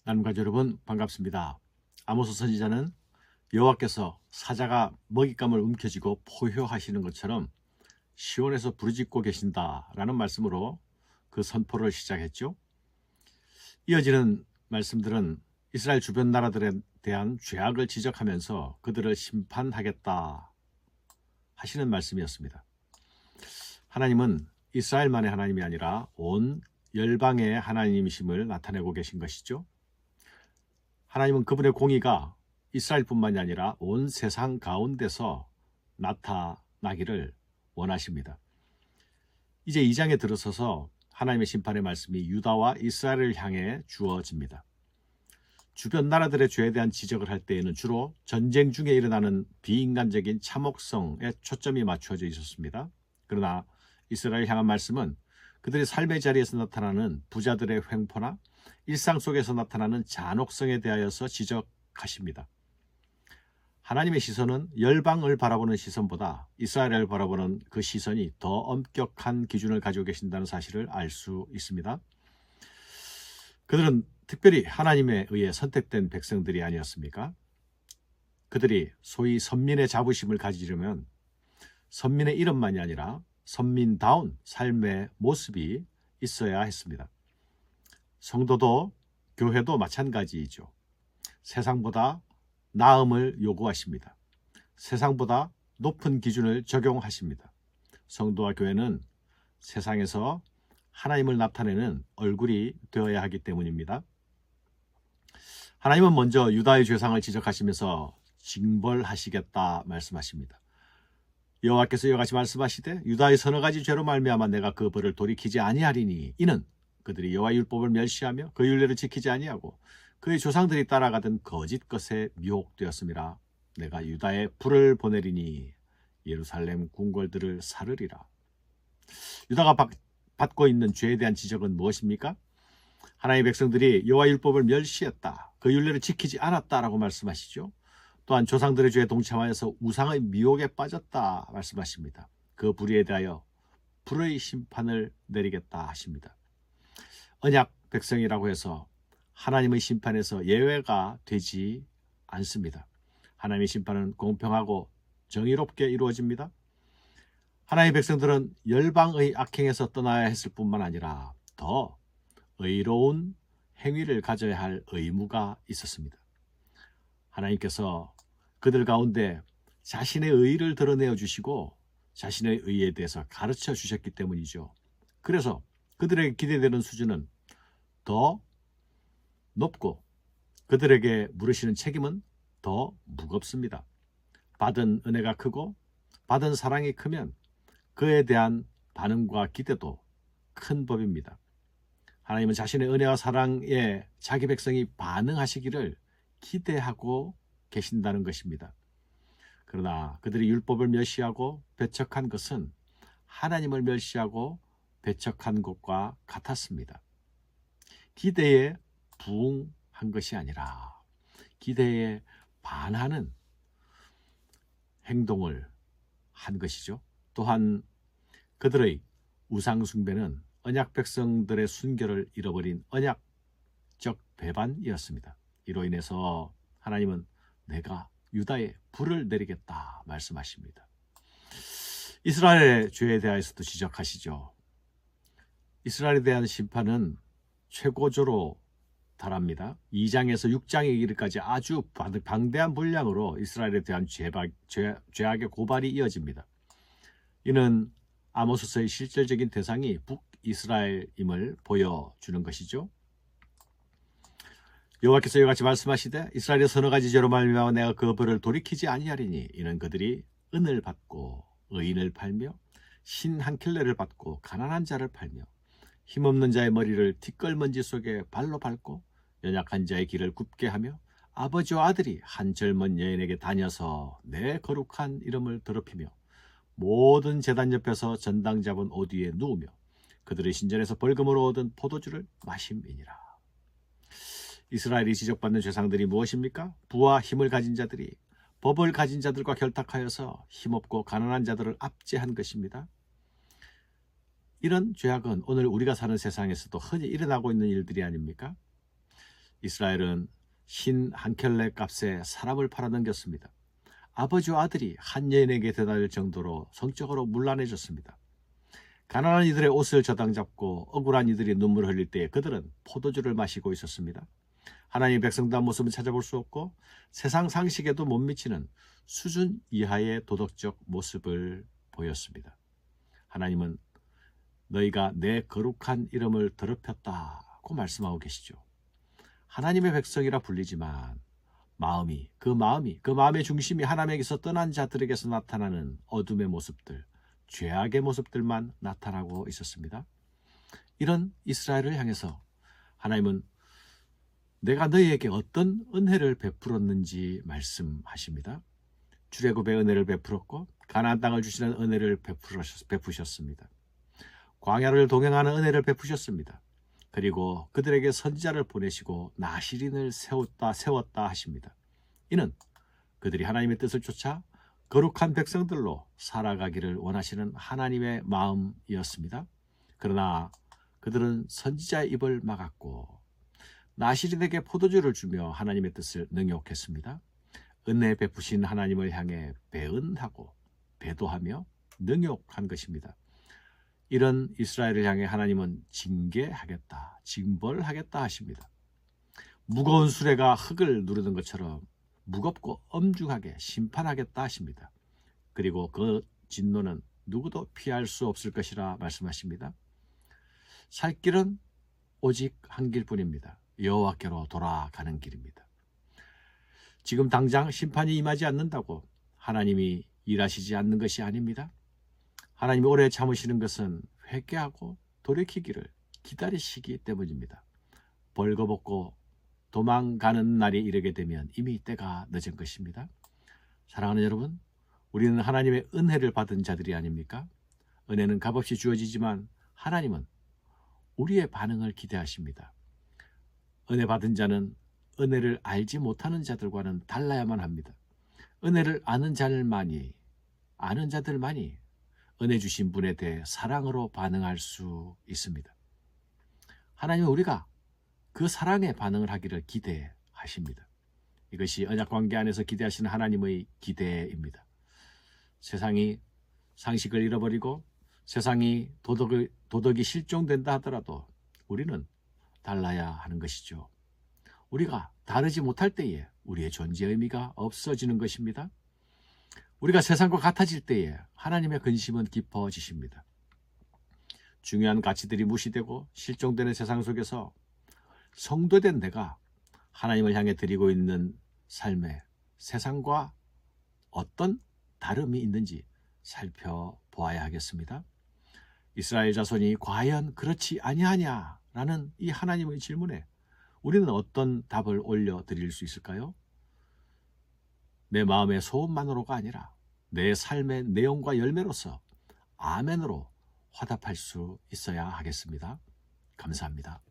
남가족 여러분 반갑습니다. 아모스 선지자는 여호와께서 사자가 먹잇감을 움켜쥐고 포효하시는 것처럼 시온에서 부르짖고 계신다라는 말씀으로 그 선포를 시작했죠. 이어지는 말씀들은 이스라엘 주변 나라들에 대한 죄악을 지적하면서 그들을 심판하겠다 하시는 말씀이었습니다. 하나님은 이스라엘만의 하나님이 아니라 온 열방의 하나님이심을 나타내고 계신 것이죠. 하나님은 그분의 공의가 이스라엘뿐만이 아니라 온 세상 가운데서 나타나기를 원하십니다. 이제 2장에 들어서서 하나님의 심판의 말씀이 유다와 이스라엘을 향해 주어집니다. 주변 나라들의 죄에 대한 지적을 할 때에는 주로 전쟁 중에 일어나는 비인간적인 참혹성에 초점이 맞춰져 있었습니다. 그러나 이스라엘을 향한 말씀은 그들의 삶의 자리에서 나타나는 부자들의 횡포나 일상 속에서 나타나는 잔혹성에 대하여서 지적하십니다. 하나님의 시선은 열방을 바라보는 시선보다 이스라엘을 바라보는 그 시선이 더 엄격한 기준을 가지고 계신다는 사실을 알 수 있습니다. 그들은 특별히 하나님에 의해 선택된 백성들이 아니었습니까? 그들이 소위 선민의 자부심을 가지려면 선민의 이름만이 아니라 선민다운 삶의 모습이 있어야 했습니다. 성도도 교회도 마찬가지이죠. 세상보다 나음을 요구하십니다. 세상보다 높은 기준을 적용하십니다. 성도와 교회는 세상에서 하나님을 나타내는 얼굴이 되어야 하기 때문입니다. 하나님은 먼저 유다의 죄상을 지적하시면서 징벌하시겠다 말씀하십니다. 여호와께서 이와 같이 말씀하시되 유다의 서너 가지 죄로 말미암아 내가 그 벌을 돌이키지 아니하리니 이는 그들이 여호와의 율법을 멸시하며 그 율례를 지키지 아니하고 그의 조상들이 따라가던 거짓 것에 미혹되었음이라. 내가 유다에 불을 보내리니 예루살렘 궁궐들을 사르리라. 유다가 받고 있는 죄에 대한 지적은 무엇입니까? 하나님의 백성들이 여호와의 율법을 멸시했다, 그 율례를 지키지 않았다라고 말씀하시죠. 또한 조상들의 죄에 동참하여서 우상의 미혹에 빠졌다 말씀하십니다. 그 불의에 대하여 불의 심판을 내리겠다 하십니다. 언약 백성이라고 해서 하나님의 심판에서 예외가 되지 않습니다. 하나님의 심판은 공평하고 정의롭게 이루어집니다. 하나님의 백성들은 열방의 악행에서 떠나야 했을 뿐만 아니라 더 의로운 행위를 가져야 할 의무가 있었습니다. 하나님께서 그들 가운데 자신의 의를 드러내어 주시고 자신의 의에 대해서 가르쳐 주셨기 때문이죠. 그래서 그들에게 기대되는 수준은 더 높고 그들에게 물으시는 책임은 더 무겁습니다. 받은 은혜가 크고 받은 사랑이 크면 그에 대한 반응과 기대도 큰 법입니다. 하나님은 자신의 은혜와 사랑에 자기 백성이 반응하시기를 기대하고 계신다는 것입니다. 그러나 그들이 율법을 멸시하고 배척한 것은 하나님을 멸시하고 배척한 것과 같았습니다. 기대에 부응한 것이 아니라 기대에 반하는 행동을 한 것이죠. 또한 그들의 우상 숭배는 언약 백성들의 순결을 잃어버린 언약적 배반이었습니다. 이로 인해서 하나님은 내가 유다에 불을 내리겠다 말씀하십니다. 이스라엘의 죄에 대해서도 지적하시죠. 이스라엘에 대한 심판은 최고조로 달합니다. 2장에서 6장에 이르기까지 아주 방대한 분량으로 이스라엘에 대한 죄악의 고발이 이어집니다. 이는 아모스서의 실질적인 대상이 북이스라엘임을 보여주는 것이죠. 여호와께서 이와 같이 말씀하시되 이스라엘의 서너 가지 죄로 말미암아 내가 그 벌을 돌이키지 아니하리니 이는 그들이 은을 받고 의인을 팔며 신 한 켤레를 받고 가난한 자를 팔며 힘없는 자의 머리를 티끌먼지 속에 발로 밟고 연약한 자의 길을 굽게 하며 아버지와 아들이 한 젊은 여인에게 다녀서 내 거룩한 이름을 더럽히며 모든 제단 옆에서 전당 잡은 옷 위에 누우며 그들의 신전에서 벌금으로 얻은 포도주를 마심이니라. 이스라엘이 지적받는 죄상들이 무엇입니까? 부와 힘을 가진 자들이 법을 가진 자들과 결탁하여서 힘없고 가난한 자들을 압제한 것입니다. 이런 죄악은 오늘 우리가 사는 세상에서도 흔히 일어나고 있는 일들이 아닙니까? 이스라엘은 신 한 켤레 값에 사람을 팔아넘겼습니다. 아버지와 아들이 한 여인에게 대달릴 정도로 성적으로 문란해졌습니다. 가난한 이들의 옷을 저당잡고 억울한 이들이 눈물을 흘릴 때에 그들은 포도주를 마시고 있었습니다. 하나님의 백성다운 모습은 찾아볼 수 없고 세상 상식에도 못 미치는 수준 이하의 도덕적 모습을 보였습니다. 하나님은 너희가 내 거룩한 이름을 더럽혔다고 말씀하고 계시죠. 하나님의 백성이라 불리지만 그 마음의 중심이 하나님에게서 떠난 자들에게서 나타나는 어둠의 모습들, 죄악의 모습들만 나타나고 있었습니다. 이런 이스라엘을 향해서 하나님은 내가 너희에게 어떤 은혜를 베풀었는지 말씀하십니다. 출애굽의 은혜를 베풀었고 가나안 땅을 주시는 은혜를 베푸셨습니다. 광야를 동행하는 은혜를 베푸셨습니다. 그리고 그들에게 선지자를 보내시고 나시린을 세웠다 하십니다. 이는 그들이 하나님의 뜻을 쫓아 거룩한 백성들로 살아가기를 원하시는 하나님의 마음이었습니다. 그러나 그들은 선지자의 입을 막았고 나시린에게 포도주를 주며 하나님의 뜻을 능욕했습니다. 은혜 베푸신 하나님을 향해 배은하고 배도하며 능욕한 것입니다. 이런 이스라엘을 향해 하나님은 징계하겠다, 징벌하겠다 하십니다. 무거운 수레가 흙을 누르는 것처럼 무겁고 엄중하게 심판하겠다 하십니다. 그리고 그 진노는 누구도 피할 수 없을 것이라 말씀하십니다. 살 길은 오직 한 길뿐입니다. 여호와께로 돌아가는 길입니다. 지금 당장 심판이 임하지 않는다고 하나님이 일하시지 않는 것이 아닙니다. 하나님이 오래 참으시는 것은 회개하고 돌이키기를 기다리시기 때문입니다. 벌거벗고 도망가는 날이 이르게 되면 이미 때가 늦은 것입니다. 사랑하는 여러분, 우리는 하나님의 은혜를 받은 자들이 아닙니까? 은혜는 값없이 주어지지만 하나님은 우리의 반응을 기대하십니다. 은혜 받은 자는 은혜를 알지 못하는 자들과는 달라야만 합니다. 은혜를 아는 자들만이 은혜 주신 분에 대해 사랑으로 반응할 수 있습니다. 하나님은 우리가 그 사랑에 반응을 하기를 기대하십니다. 이것이 언약관계 안에서 기대하시는 하나님의 기대입니다. 세상이 상식을 잃어버리고 세상이 도덕이 실종된다 하더라도 우리는 달라야 하는 것이죠. 우리가 다르지 못할 때에 우리의 존재 의미가 없어지는 것입니다. 우리가 세상과 같아질 때에 하나님의 근심은 깊어지십니다. 중요한 가치들이 무시되고 실종되는 세상 속에서 성도된 내가 하나님을 향해 드리고 있는 삶에 세상과 어떤 다름이 있는지 살펴보아야 하겠습니다. 이스라엘 자손이 과연 그렇지 아니하냐라는 이 하나님의 질문에 우리는 어떤 답을 올려드릴 수 있을까요? 내 마음의 소원만으로가 아니라 내 삶의 내용과 열매로서 아멘으로 화답할 수 있어야 하겠습니다. 감사합니다.